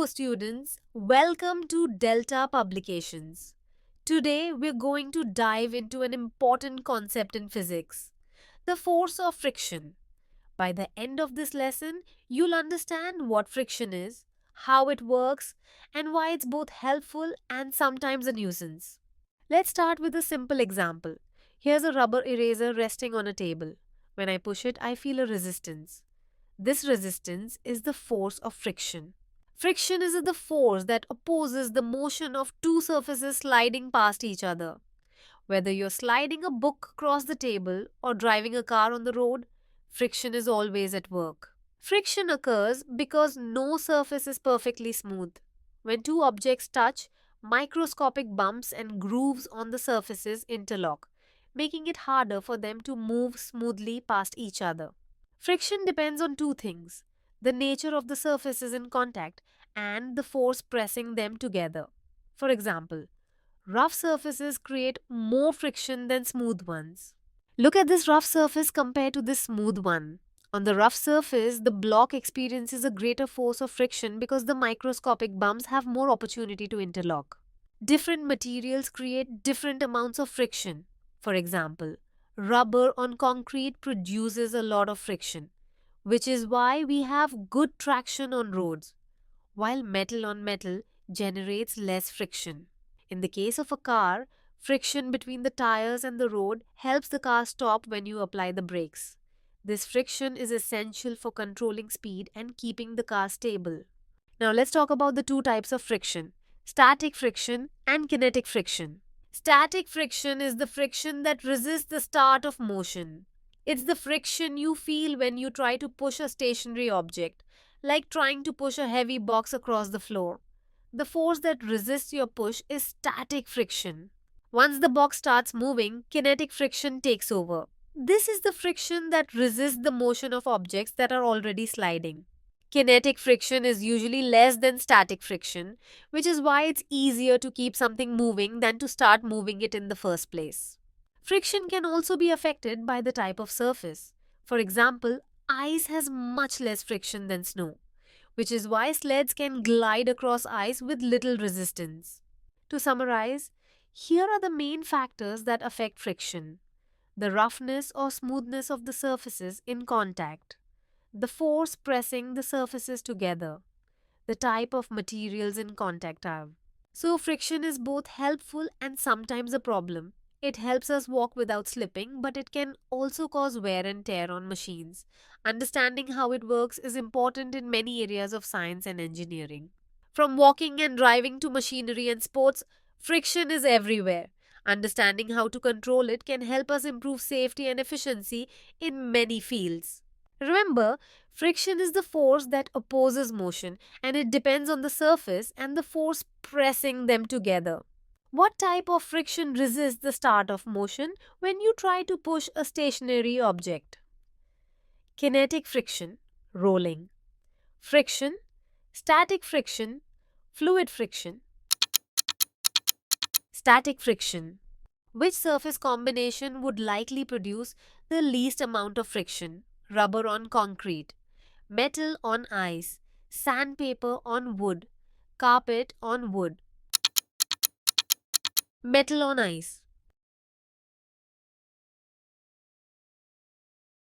students, welcome to Delta Publications. Today we're going to dive into an important concept in physics, the force of friction. By the end of this lesson, you'll understand what friction is, how it works, and why it's both helpful and sometimes a nuisance. Let's start with a simple example. Here's a rubber eraser resting on a table. When I push it, I feel a resistance. This resistance is the force of friction. Friction is the force that opposes the motion of two surfaces sliding past each other. Whether you're sliding a book across the table or driving a car on the road, friction is always at work. Friction occurs because no surface is perfectly smooth. When two objects touch, microscopic bumps and grooves on the surfaces interlock, making it harder for them to move smoothly past each other. Friction depends on two things: the nature of the surfaces in contact and the force pressing them together. For example, rough surfaces create more friction than smooth ones. Look at this rough surface compared to this smooth one. On the rough surface, the block experiences a greater force of friction because the microscopic bumps have more opportunity to interlock. Different materials create different amounts of friction. For example, rubber on concrete produces a lot of friction, which is why we have good traction on roads, while metal on metal generates less friction. In the case of a car, friction between the tires and the road helps the car stop when you apply the brakes. This friction is essential for controlling speed and keeping the car stable. Now let's talk about the two types of friction: static friction and kinetic friction. Static friction is the friction that resists the start of motion. It's the friction you feel when you try to push a stationary object, like trying to push a heavy box across the floor. The force that resists your push is static friction. Once the box starts moving, kinetic friction takes over. This is the friction that resists the motion of objects that are already sliding. Kinetic friction is usually less than static friction, which is why it's easier to keep something moving than to start moving it in the first place. Friction can also be affected by the type of surface. For example, ice has much less friction than snow, which is why sleds can glide across ice with little resistance. To summarize, here are the main factors that affect friction: the roughness or smoothness of the surfaces in contact, the force pressing the surfaces together, the type of materials in contact are. So, friction is both helpful and sometimes a problem. It helps us walk without slipping, but it can also cause wear and tear on machines. Understanding how it works is important in many areas of science and engineering. From walking and driving to machinery and sports, friction is everywhere. Understanding how to control it can help us improve safety and efficiency in many fields. Remember, friction is the force that opposes motion, and it depends on the surface and the force pressing them together. What type of friction resists the start of motion when you try to push a stationary object? Kinetic friction, rolling. Friction, static friction, fluid friction. Static friction. Which surface combination would likely produce the least amount of friction? Rubber on concrete, metal on ice, sandpaper on wood, carpet on wood. Metal on ice.